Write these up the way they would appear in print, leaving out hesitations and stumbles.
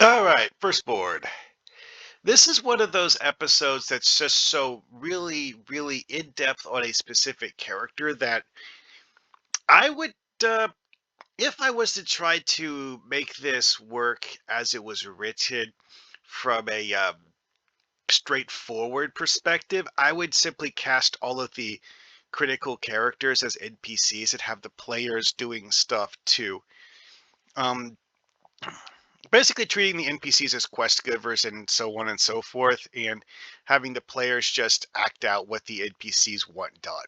All right, Firstborn. This is one of those episodes that's just so really in depth on a specific character that I would, uh, if I was to try to make this work as it was written from a straightforward perspective, I would simply cast all of the critical characters as NPCs and have the players doing stuff too. Um, Basically treating the NPCs as quest givers and so on and so forth, and having the players just act out what the NPCs want done.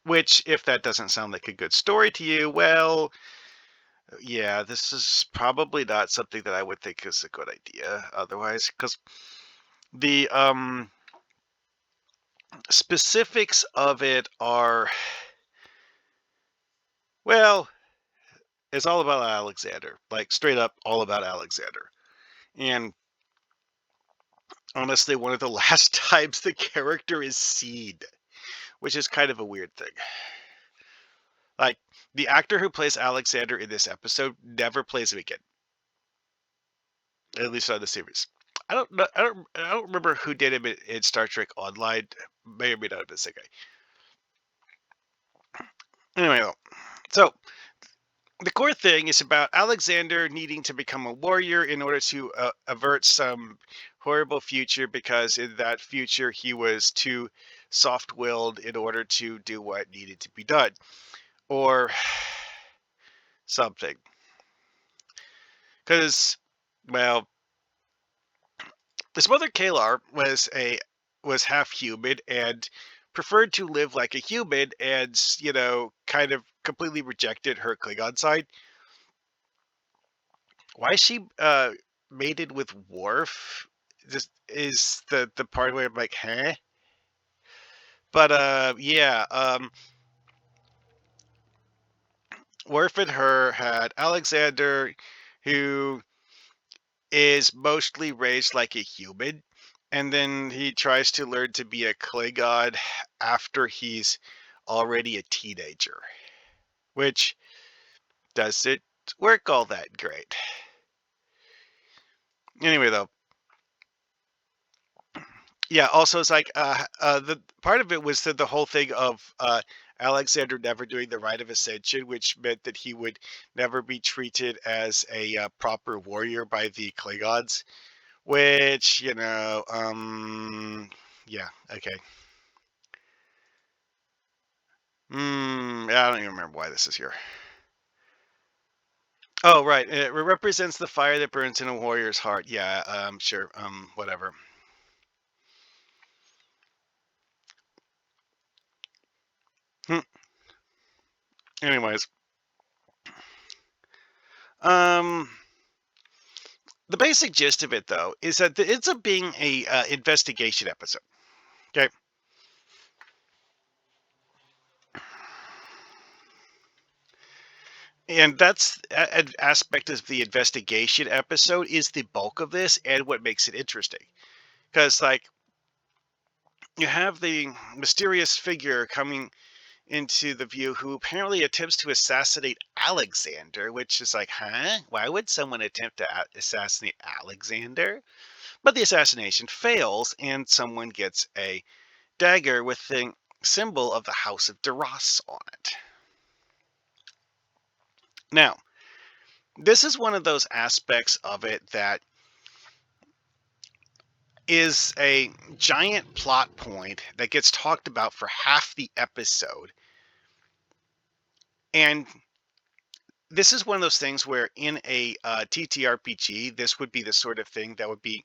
Which, if that doesn't sound like a good story to you, well, yeah, this is probably not something that I would think is a good idea otherwise, because the specifics of it are, well, it's all about Alexander, like straight up all about Alexander. And honestly, one of the last times the character is seen, which is kind of a weird thing. Like, the actor who plays Alexander in this episode never plays him again, at least on the series. I don't remember who did him in Star Trek Online. May or may not have been the guy. Anyway, though, so the core thing is about Alexander needing to become a warrior in order to avert some horrible future, because in that future he was too soft-willed in order to do what needed to be done, or something. Because, well, his mother Kalar was half human and preferred to live like a human, and kind of completely rejected her Klingon side. Why she mated with Worf just is the part where I'm like, huh? But yeah, Worf and her had Alexander, who is mostly raised like a human, and then he tries to learn to be a Klingon after he's already a teenager, which doesn't work all that great. Anyway, though, yeah. Also, it's like the part of it was the whole thing of Alexander never doing the rite of ascension, which meant that he would never be treated as a proper warrior by the Klingons. Which, yeah, okay. I don't even remember why this is here. Oh, right. It represents the fire that burns in a warrior's heart. Yeah, sure. Whatever. Hmm. Anyways, um, the basic gist of it, though, is that it ends up being a investigation episode. Okay. And that's an aspect of the investigation episode is the bulk of this and what makes it interesting. Because, like, you have the mysterious figure coming into the view who apparently attempts to assassinate Alexander, which is like, huh? Why would someone attempt to assassinate Alexander? But the assassination fails, and someone gets a dagger with the symbol of the House of Duras on it. Now, this is one of those aspects of it that is a giant plot point that gets talked about for half the episode. And this is one of those things where in a TTRPG, this would be the sort of thing that would be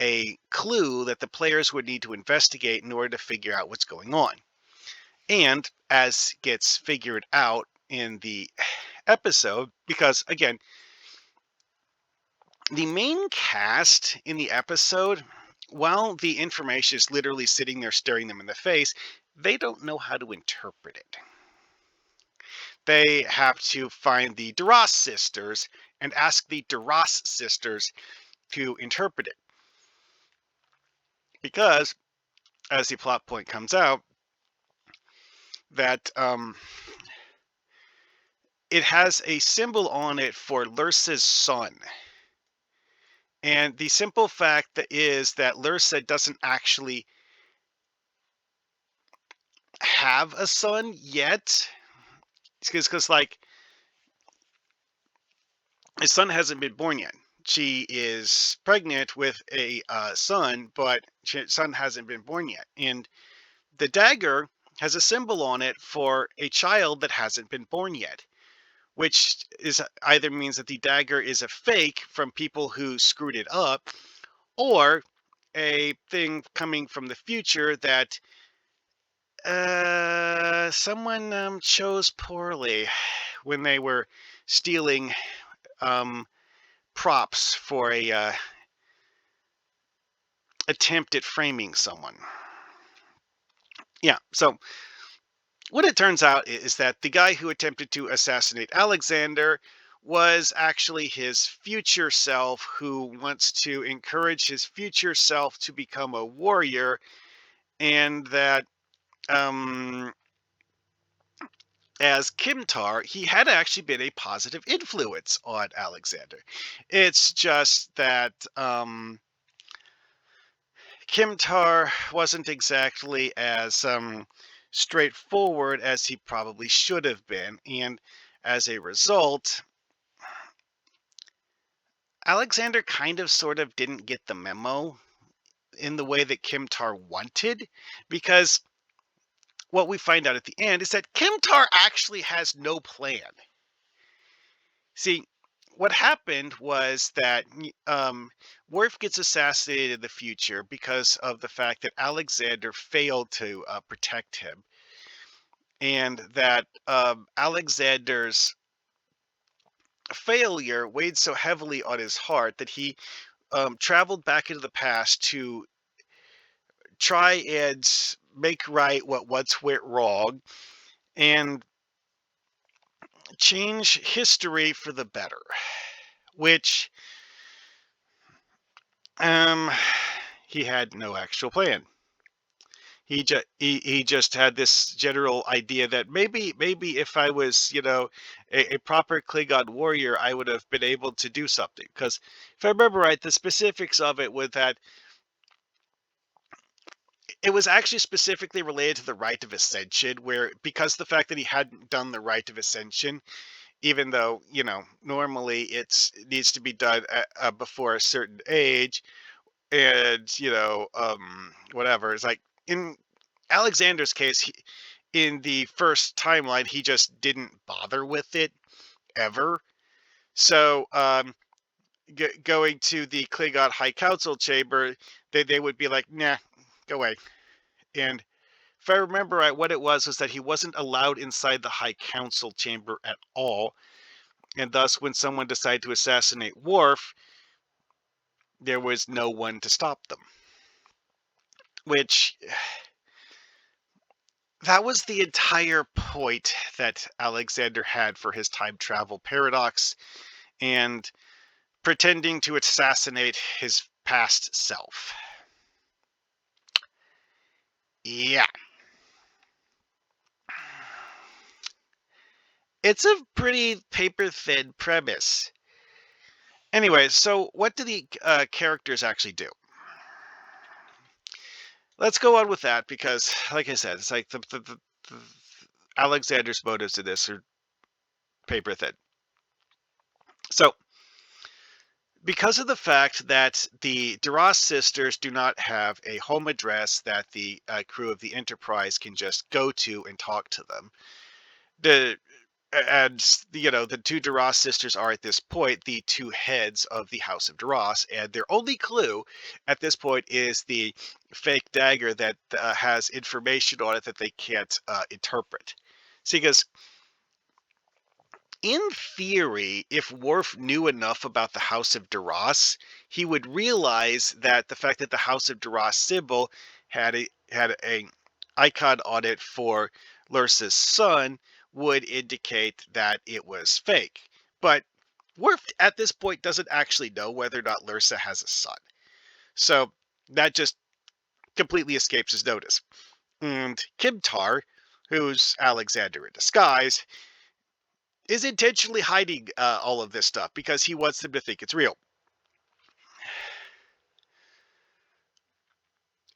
a clue that the players would need to investigate in order to figure out what's going on. And as gets figured out in the episode, because again, the main cast in the episode, while the information is literally sitting there staring them in the face, they don't know how to interpret it. They have to find the Duras sisters and ask the Duras sisters to interpret it. Because, as the plot point comes out, that it has a symbol on it for Lursa's son. And the simple fact that is that Lursa doesn't actually have a son yet. Because like his son hasn't been born yet. She is pregnant with a son, but son hasn't been born yet. And the dagger has a symbol on it for a child that hasn't been born yet, which is either means that the dagger is a fake from people who screwed it up, or a thing coming from the future that someone chose poorly when they were stealing props for a attempt at framing someone. Yeah, so what it turns out is that the guy who attempted to assassinate Alexander was actually his future self, who wants to encourage his future self to become a warrior, and that as Kimtar, he had actually been a positive influence on Alexander. It's just that Kimtar wasn't exactly as straightforward as he probably should have been, and as a result, Alexander kind of sort of didn't get the memo in the way that Kimtar wanted, because what we find out at the end is that Kimtar actually has no plan. See, what happened was that Worf gets assassinated in the future because of the fact that Alexander failed to protect him, and that Alexander's failure weighed so heavily on his heart that he traveled back into the past to try and make right what once went wrong and change history for the better, which um, he had no actual plan. He just had this general idea that maybe if I was, a proper Klingon warrior, I would have been able to do something. Because if I remember right, the specifics of it was that it was actually specifically related to the rite of ascension, where because the fact that he hadn't done the rite of ascension, even though normally it needs to be done before a certain age, and whatever. It's like in Alexander's case, in the first timeline, he just didn't bother with it ever. So going to the Klingon High Council chamber, they would be like, nah, go away. And if I remember right, what it was that he wasn't allowed inside the High Council chamber at all. And thus, when someone decided to assassinate Worf, there was no one to stop them. Which, that was the entire point that Alexander had for his time travel paradox, and pretending to assassinate his past self. Yeah. It's a pretty paper-thin premise. Anyway, so what do the characters actually do? Let's go on with that, because, like I said, it's like the Alexander's motives in this are paper-thin. So, because of the fact that the Duras sisters do not have a home address that the crew of the Enterprise can just go to and talk to them, the two Duras sisters are at this point the two heads of the House of Duras, and their only clue at this point is the fake dagger that has information on it that they can't interpret. See, because in theory, if Worf knew enough about the House of Duras, he would realize that the fact that the House of Duras symbol had a icon on it for Lursa's son would indicate that it was fake. But Worf at this point doesn't actually know whether or not Lursa has a son. So that just completely escapes his notice. And Kimtar, who's Alexander in disguise, is intentionally hiding all of this stuff because he wants them to think it's real.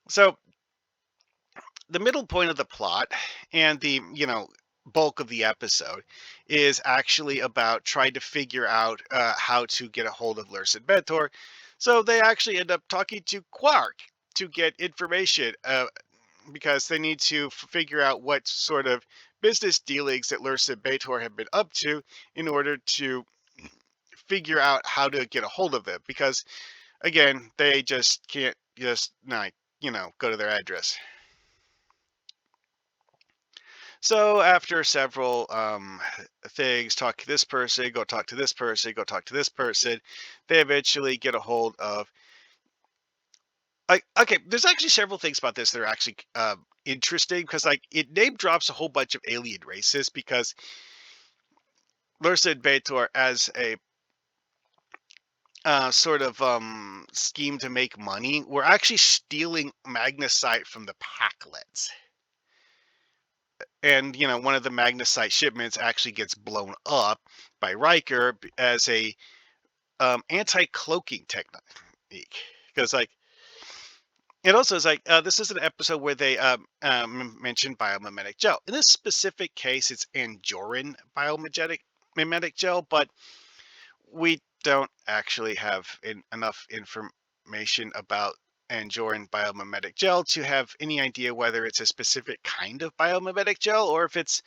So the middle point of the plot and the bulk of the episode is actually about trying to figure out how to get a hold of Lursen Bentor. So they actually end up talking to Quark to get information because they need to figure out what sort of business dealings that Lursen Bentor have been up to in order to figure out how to get a hold of them. Because again, they just can't just not go to their address. So after several things, talk to this person, go talk to this person, go talk to this person, they eventually get a hold of. Like, okay, there's actually several things about this that are actually interesting because, like, it name drops a whole bunch of alien races because Lursa and Bator, as a sort of scheme to make money, were actually stealing magnesite from the Packlets. And one of the magnesite shipments actually gets blown up by Riker as a anti-cloaking technique. Because like it also is like this is an episode where they mention biomimetic gel. In this specific case, it's Anjoran biomimetic gel, but we don't actually have enough information about Anjoran biomimetic gel to have any idea whether it's a specific kind of biomimetic gel or if it's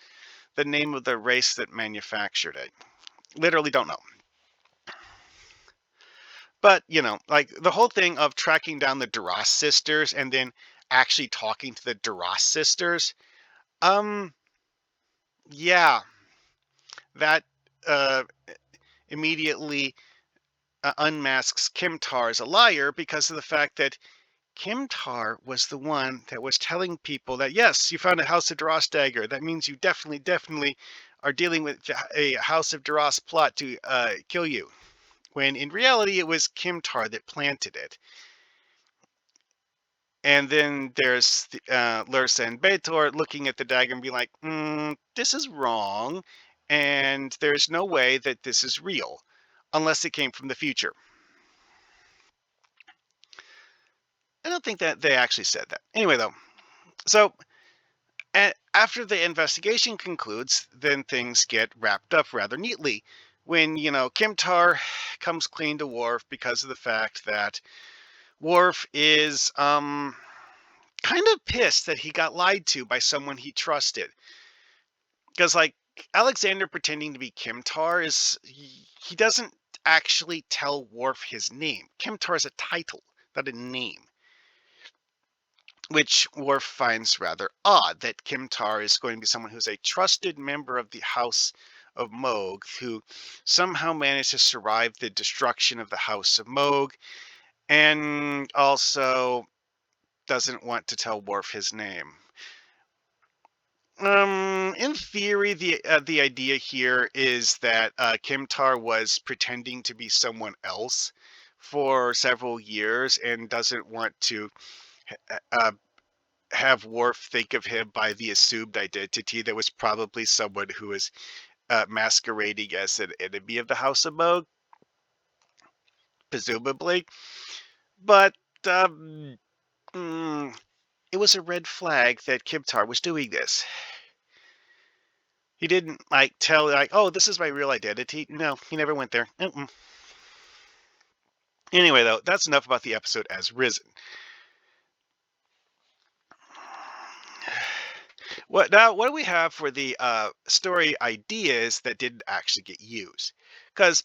the name of the race that manufactured it. Literally don't know. But, like the whole thing of tracking down the Duras sisters and then actually talking to the Duras sisters, um, yeah, that uh, immediately unmasks Kimtar as a liar because of the fact that Kimtar was the one that was telling people that, yes, you found a House of Duras dagger. That means you definitely are dealing with a House of Duras plot to kill you. When in reality, it was Kimtar that planted it. And then there's Lursa and Betor looking at the dagger and being like, this is wrong. And there's no way that this is real unless it came from the future. I don't think that they actually said that. Anyway, though, so after the investigation concludes, then things get wrapped up rather neatly. When, Kimtar comes clean to Worf because of the fact that Worf is kind of pissed that he got lied to by someone he trusted. Because, like, Alexander pretending to be Kimtar he doesn't actually tell Worf his name. Kimtar is a title, not a name. Which Worf finds rather odd that Kimtar is going to be someone who's a trusted member of the House of Moog, who somehow managed to survive the destruction of the House of Moog, and also doesn't want to tell Worf his name. In theory, the idea here is that Kimtar was pretending to be someone else for several years and doesn't want to uh, have Worf think of him by the assumed identity that was probably someone who was masquerading as an enemy of the House of Moog, presumably. But it was a red flag that Kimtar was doing this. He didn't like tell like, oh, this is my real identity. No, he never went there. Anyway, though, that's enough about the episode as Risen. What do we have for the story ideas that didn't actually get used? Because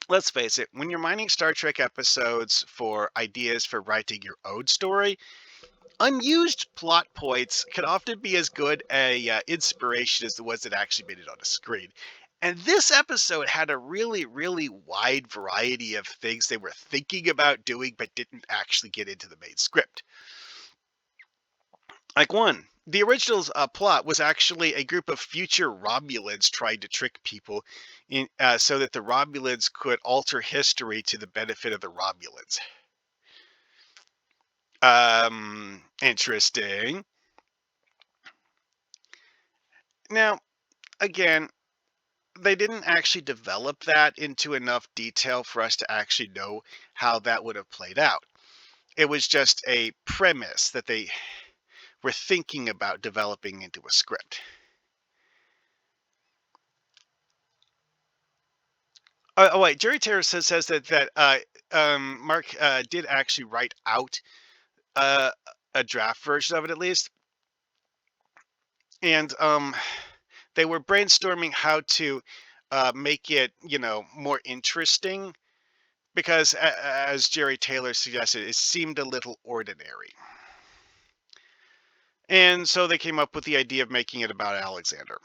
let's face it, when you're mining Star Trek episodes for ideas for writing your own story, unused plot points can often be as good a inspiration as the ones that actually made it on a screen. And this episode had a really, really wide variety of things they were thinking about doing, but didn't actually get into the main script. Like the original plot was actually a group of future Romulans trying to trick people so that the Romulans could alter history to the benefit of the Romulans. Interesting. Now, again, they didn't actually develop that into enough detail for us to actually know how that would have played out. It was just a premise that they were thinking about developing into a script. Oh wait, Jerry Taylor says that Mark did actually write out uh, a draft version of it at least, and they were brainstorming how to make it, more interesting because, as Jerry Taylor suggested, it seemed a little ordinary. And so they came up with the idea of making it about Alexander.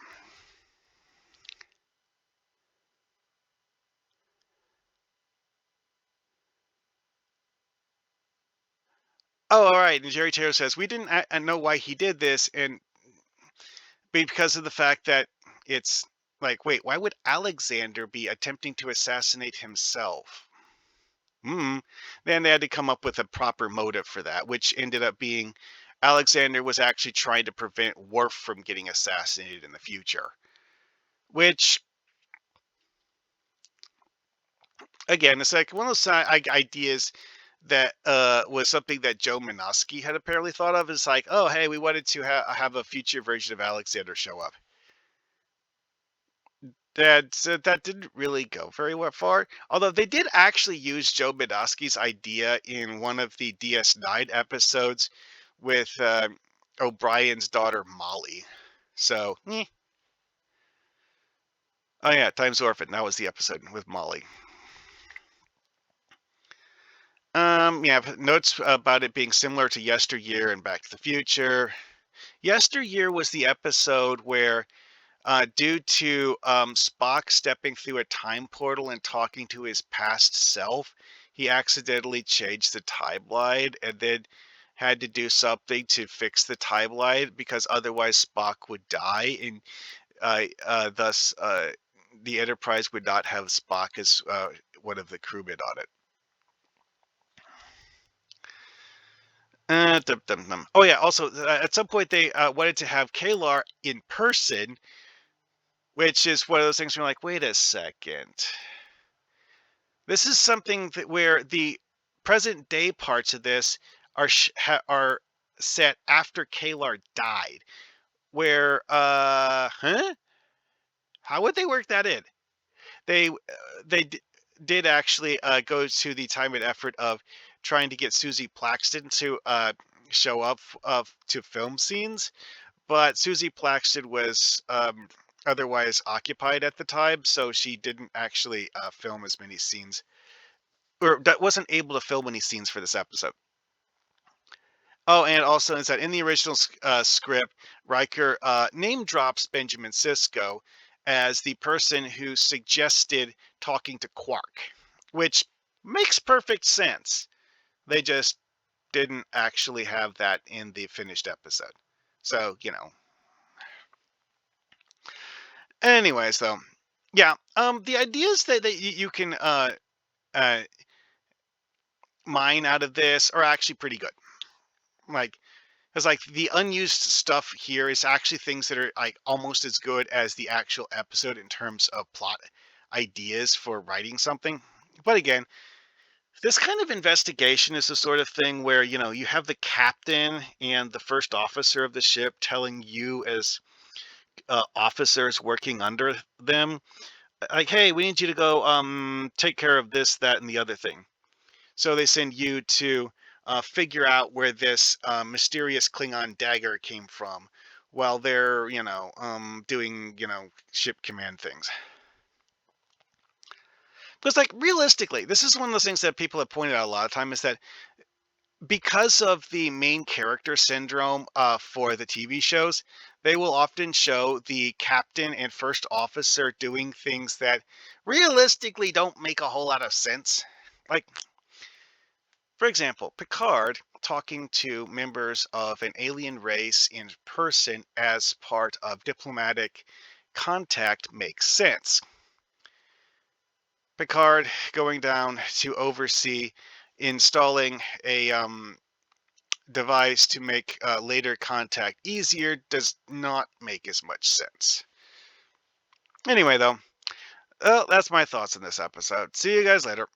Oh, all right. And Jerry Taylor says we didn't know why he did this, and because of the fact that it's like, wait, why would Alexander be attempting to assassinate himself? Then they had to come up with a proper motive for that, which ended up being Alexander was actually trying to prevent Worf from getting assassinated in the future. Which, again, it's like one of those ideas that was something that Joe Minosky had apparently thought of. Is like, oh, hey, we wanted to have a future version of Alexander show up. That didn't really go very far. Although they did actually use Joe Minosky's idea in one of the DS9 episodes with O'Brien's daughter Molly. So, oh yeah, Time's Orphan. That was the episode with Molly. Yeah, notes about it being similar to Yesteryear and Back to the Future. Yesteryear was the episode where, due to Spock stepping through a time portal and talking to his past self, he accidentally changed the timeline and then had to do something to fix the timeline because otherwise Spock would die, and thus the Enterprise would not have Spock as one of the crewmen on it. Dum, dum, dum. Oh yeah. Also, at some point they wanted to have Kalar in person, which is one of those things where you're like, wait a second. This is something that where the present day parts of this are set after Kalar died. Where huh? How would they work that in? They did actually go to the time and effort of trying to get Susie Plaxton to show up to film scenes, but Susie Plaxton was otherwise occupied at the time, so she didn't actually film as many scenes, or that wasn't able to film any scenes for this episode. Oh, and also is that in the original script, Riker name drops Benjamin Sisko as the person who suggested talking to Quark, which makes perfect sense. They just didn't actually have that in the finished episode. So, Anyways, though, yeah, the ideas that you can uh, mine out of this are actually pretty good. Like, because like the unused stuff here is actually things that are like almost as good as the actual episode in terms of plot ideas for writing something. But again, this kind of investigation is the sort of thing where you have the captain and the first officer of the ship telling you as officers working under them, like, hey, we need you to go take care of this, that, and the other thing. So they send you to figure out where this mysterious Klingon dagger came from while they're, doing, ship command things. Because, like, realistically, this is one of those things that people have pointed out a lot of time is that because of the main character syndrome for the TV shows, they will often show the captain and first officer doing things that realistically don't make a whole lot of sense. Like, for example, Picard talking to members of an alien race in person as part of diplomatic contact makes sense. Picard going down to oversee installing a device to make later contact easier does not make as much sense. Anyway, though, Well, that's my thoughts on this episode. See you guys later.